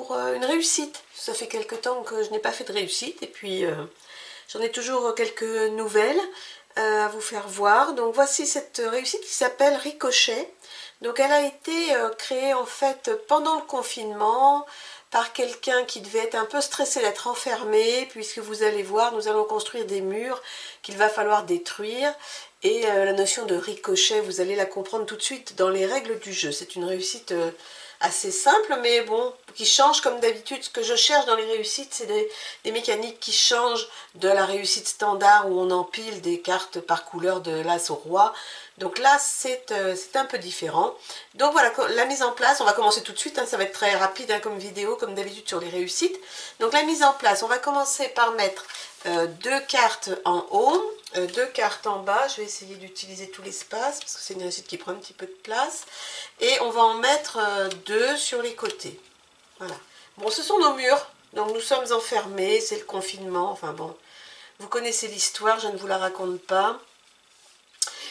pour une réussite. Ça fait quelque temps que je n'ai pas fait de réussite et puis j'en ai toujours quelques nouvelles à vous faire voir. Donc voici cette réussite qui s'appelle Ricochet. Donc elle a été créée en fait pendant le confinement par quelqu'un qui devait être un peu stressé d'être enfermé, puisque vous allez voir, nous allons construire des murs qu'il va falloir détruire. Et la notion de ricochet, vous allez la comprendre tout de suite dans les règles du jeu. C'est une réussite assez simple, mais bon, qui change comme d'habitude. Ce que je cherche dans les réussites, c'est des mécaniques qui changent de la réussite standard où on empile des cartes par couleur de l'as au roi. Donc là, c'est un peu différent. Donc voilà, la mise en place, on va commencer tout de suite, hein, ça va être très rapide hein, comme vidéo, comme d'habitude sur les réussites. Donc la mise en place, on va commencer par mettre 2 cartes en haut, 2 cartes en bas. Je vais essayer d'utiliser tout l'espace, parce que c'est une réussite qui prend un petit peu de place. Et on va en mettre 2 sur les côtés. Voilà. Bon, ce sont nos murs, donc nous sommes enfermés, c'est le confinement, enfin bon, vous connaissez l'histoire, je ne vous la raconte pas.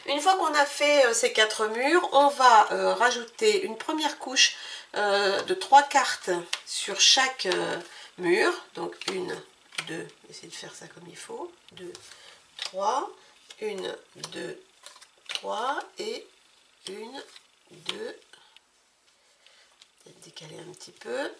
Une fois qu'on a fait ces 4 murs, on va rajouter une première couche de 3 cartes sur chaque mur. Donc 1, 2, essayez de faire ça comme il faut. 2, 3, 1, 2, 3 et 1, 2. Décaler un petit peu.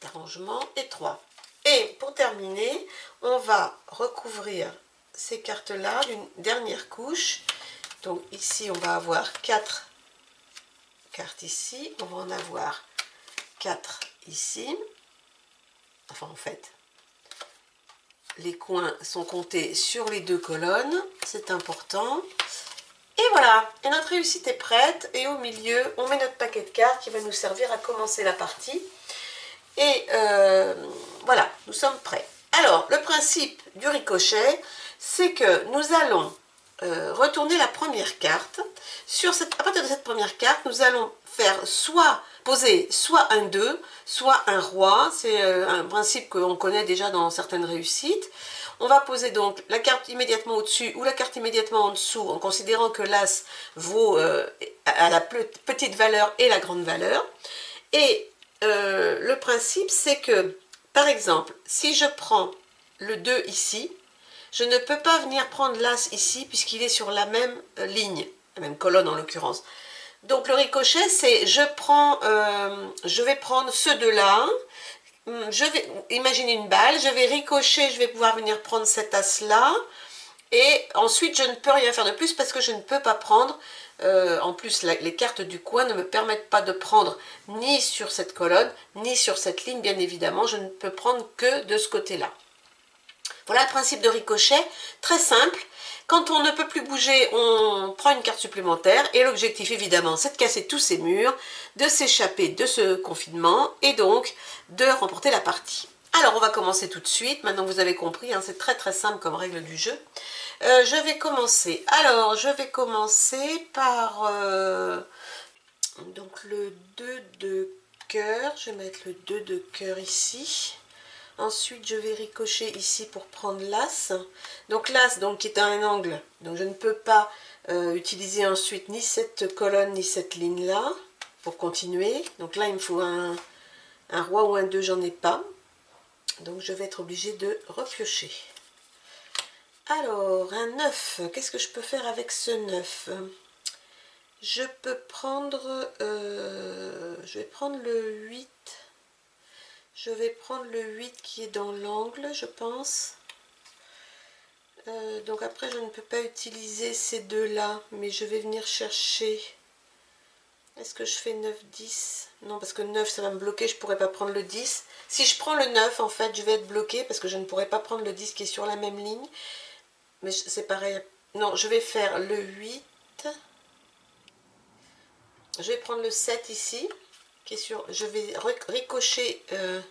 Arrangement et 3. Et pour terminer, on va recouvrir ces cartes-là d'une dernière couche. Donc ici, on va avoir 4 cartes ici. On va en avoir 4 ici. Enfin, en fait, les coins sont comptés sur les 2 colonnes. C'est important. Et voilà, et notre réussite est prête. Et au milieu, on met notre paquet de cartes qui va nous servir à commencer la partie. Et voilà, nous sommes prêts. Alors, le principe du ricochet, c'est que nous allons retourner la première carte. À partir de cette première carte, nous allons faire poser soit un 2, soit un roi. C'est un principe qu'on connaît déjà dans certaines réussites. On va poser donc la carte immédiatement au-dessus ou la carte immédiatement en dessous, en considérant que l'as vaut à la petite valeur et la grande valeur. Et le principe, c'est que, par exemple, si je prends le 2 ici, je ne peux pas venir prendre l'as ici, puisqu'il est sur la même ligne, la même colonne en l'occurrence. Donc le ricochet, c'est je vais prendre ce 2-là, je vais imaginer une balle, je vais ricocher, je vais pouvoir venir prendre cet as-là, et ensuite je ne peux rien faire de plus parce que je ne peux pas prendre. En plus, les cartes du coin ne me permettent pas de prendre ni sur cette colonne, ni sur cette ligne, bien évidemment. Je ne peux prendre que de ce côté-là. Voilà le principe de ricochet, très simple. Quand on ne peut plus bouger, on prend une carte supplémentaire. Et l'objectif, évidemment, c'est de casser tous ces murs, de s'échapper de ce confinement et donc de remporter la partie. Alors, on va commencer tout de suite. Maintenant que vous avez compris, hein, c'est très très simple comme règle du jeu. Je vais commencer. Alors, je vais commencer par donc le 2 de cœur. Je vais mettre le 2 de cœur ici. Ensuite, je vais ricocher ici pour prendre l'as. Donc l'as, qui est à un angle. Donc je ne peux pas utiliser ensuite ni cette colonne ni cette ligne-là pour continuer. Donc là, il me faut un roi ou un 2, j'en ai pas. Donc je vais être obligée de repiocher. Alors, un 9, qu'est-ce que je peux faire avec ce 9? Je peux prendre, je vais prendre le 8. Je vais prendre le 8 qui est dans l'angle, je pense. Donc après, je ne peux pas utiliser ces deux-là, mais je vais venir chercher. Est-ce que je fais 9, 10? Non, parce que 9, ça va me bloquer, je ne pourrais pas prendre le 10. Si je prends le 9, en fait, je vais être bloquée parce que je ne pourrais pas prendre le 10 qui est sur la même ligne. Mais c'est pareil. Non, je vais faire le 8. Je vais prendre le 7 ici, qui est sur. Je vais ricocher. Je ne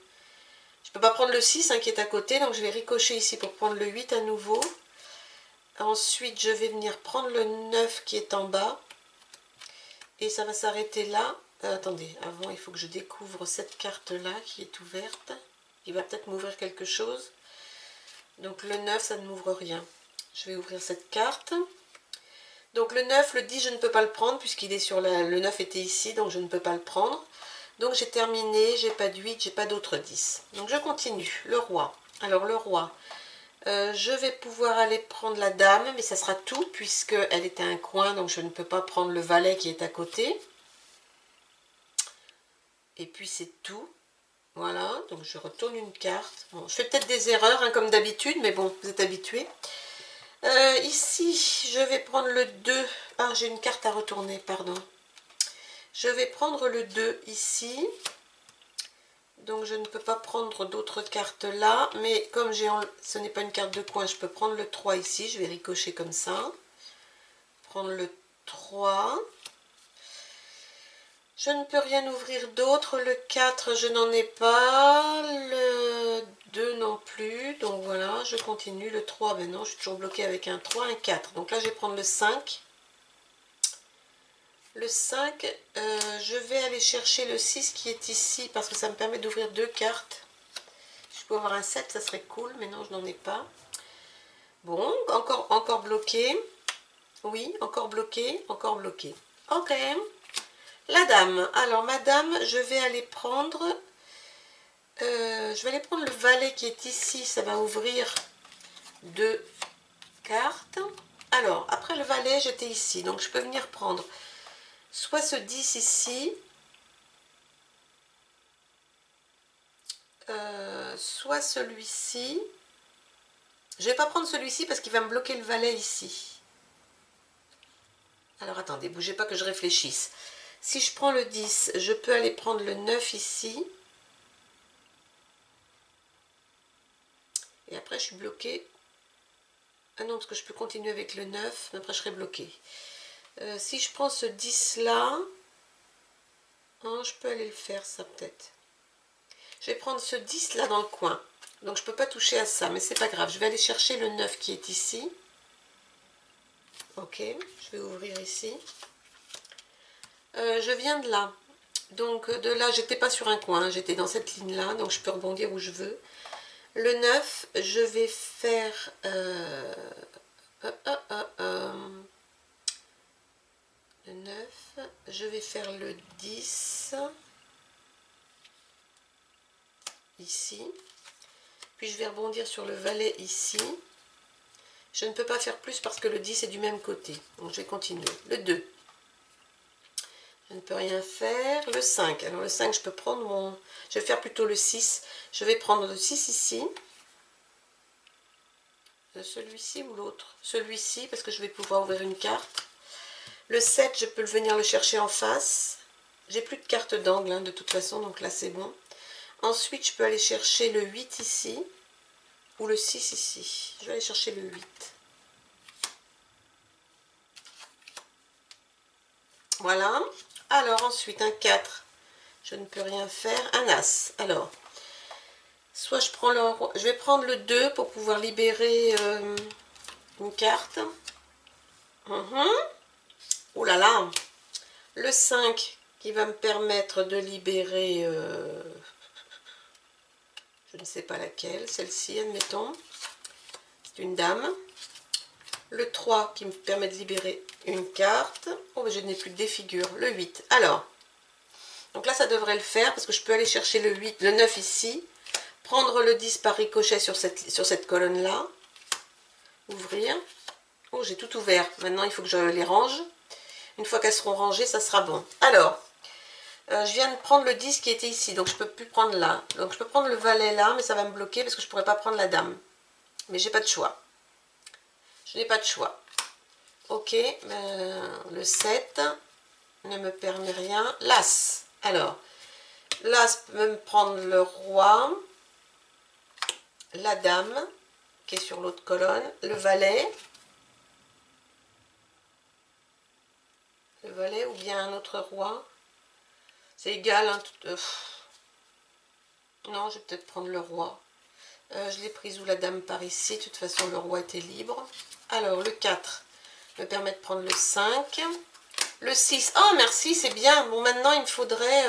peux pas prendre le 6 hein, qui est à côté, donc je vais ricocher ici pour prendre le 8 à nouveau. Ensuite, je vais venir prendre le 9 qui est en bas. Et ça va s'arrêter là. Attendez, avant, il faut que je découvre cette carte-là qui est ouverte. Il va peut-être m'ouvrir quelque chose. Donc le 9, ça ne m'ouvre rien. Je vais ouvrir cette carte. Donc le 9, le 10, je ne peux pas le prendre puisqu'il est sur la... Le 9 était ici, donc je ne peux pas le prendre. Donc j'ai terminé, j'ai pas de 8, j'ai pas d'autres 10. Donc je continue, le roi. Alors le roi, je vais pouvoir aller prendre la dame, mais ça sera tout, puisqu'elle est à un coin, donc je ne peux pas prendre le valet qui est à côté. Et puis c'est tout. Voilà, donc je retourne une carte. Bon, je fais peut-être des erreurs, hein, comme d'habitude, mais bon, vous êtes habitués. Ici, je vais prendre le 2. Ah, j'ai une carte à retourner, pardon. Je vais prendre le 2 ici. Donc je ne peux pas prendre d'autres cartes là, mais comme ce n'est pas une carte de coin, je peux prendre le 3 ici. Je vais ricocher comme ça. Prendre le 3. Je ne peux rien ouvrir d'autre. Le 4, je n'en ai pas. Le 2 non plus. Donc voilà, je continue. Le 3, ben non, je suis toujours bloquée avec un 3, un 4. Donc là, je vais prendre le 5. Le 5, je vais aller chercher le 6 qui est ici parce que ça me permet d'ouvrir 2 cartes. Je peux avoir un 7, ça serait cool, mais non, je n'en ai pas. Bon, encore bloqué. Oui, encore bloqué, encore bloqué. Ok. La dame. Alors, madame, je vais aller prendre le valet qui est ici. Ça va ouvrir 2 cartes. Alors, après le valet, j'étais ici. Donc, je peux venir prendre soit ce 10 ici, soit celui-ci. Je ne vais pas prendre celui-ci parce qu'il va me bloquer le valet ici. Alors, attendez, bougez pas que je réfléchisse. Si je prends le 10, je peux aller prendre le 9 ici. Et après, je suis bloquée. Ah non, parce que je peux continuer avec le 9, mais après, je serai bloquée. Si je prends ce 10 là, hein, je peux aller le faire, ça peut-être. Je vais prendre ce 10 là dans le coin. Donc, je ne peux pas toucher à ça, mais c'est pas grave. Je vais aller chercher le 9 qui est ici. Ok, je vais ouvrir ici. Je viens de là. Donc de là, j'étais pas sur un coin, hein, j'étais dans cette ligne-là, donc je peux rebondir où je veux. Le 9, je vais faire... le 9, je vais faire le 10, ici. Puis je vais rebondir sur le valet ici. Je ne peux pas faire plus parce que le 10 est du même côté. Donc je vais continuer. Le 2. Je ne peux rien faire. Le 5. Alors le 5, je peux prendre mon... Je vais faire plutôt le 6. Je vais prendre le 6 ici. Celui-ci ou l'autre? Celui-ci, parce que je vais pouvoir ouvrir une carte. Le 7, je peux venir le chercher en face. J'ai plus de carte d'angle, hein, de toute façon, donc là c'est bon. Ensuite, je peux aller chercher le 8 ici. Ou le 6 ici. Je vais aller chercher le 8. Voilà. Alors ensuite, un 4. Je ne peux rien faire. Un As. Alors, soit je prends je vais prendre le 2 pour pouvoir libérer une carte. Ouh là là. Le 5 qui va me permettre de libérer... je ne sais pas laquelle. Celle-ci, admettons. C'est une dame. Le 3 qui me permet de libérer une carte. Oh, mais je n'ai plus que des figures. Le 8. Alors, donc là, ça devrait le faire parce que je peux aller chercher le 8, le 9 ici. Prendre le 10 par ricochet sur cette colonne-là. Ouvrir. Oh, j'ai tout ouvert. Maintenant, il faut que je les range. Une fois qu'elles seront rangées, ça sera bon. Alors, je viens de prendre le 10 qui était ici. Donc, je ne peux plus prendre là. Donc, je peux prendre le valet là, mais ça va me bloquer parce que je ne pourrais pas prendre la dame. Mais j'ai pas de choix. Je n'ai pas de choix. Ok, le 7 ne me permet rien. L'As. Alors, l'As peut me prendre le roi, la dame, qui est sur l'autre colonne, le valet ou bien un autre roi. C'est égal. Hein, non, je vais peut-être prendre le roi. Je l'ai prise où la dame par ici. De toute façon, le roi était libre. Alors, le 4 me permet de prendre le 5. Le 6. Oh, merci, c'est bien. Bon, maintenant, il me faudrait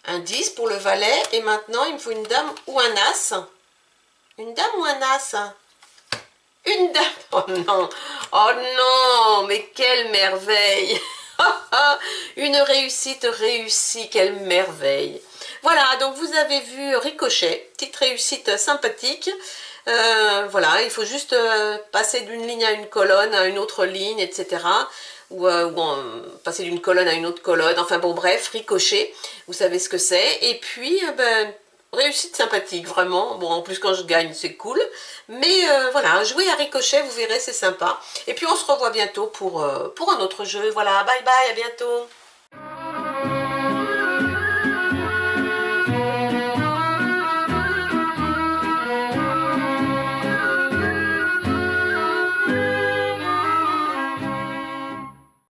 un 10 pour le valet. Et maintenant, il me faut une dame ou un as. Une dame ou un as? Une dame. Oh non. Oh non, mais quelle merveille. Une réussite réussie, quelle merveille. Voilà, donc vous avez vu Ricochet, petite réussite sympathique. Voilà, il faut juste passer d'une ligne à une colonne, à une autre ligne, etc. Passer d'une colonne à une autre colonne, enfin bon bref, Ricochet, vous savez ce que c'est. Et puis, réussite sympathique, vraiment. Bon, en plus quand je gagne, c'est cool. Mais voilà, jouer à Ricochet, vous verrez, c'est sympa. Et puis on se revoit bientôt pour un autre jeu. Voilà, bye bye, à bientôt.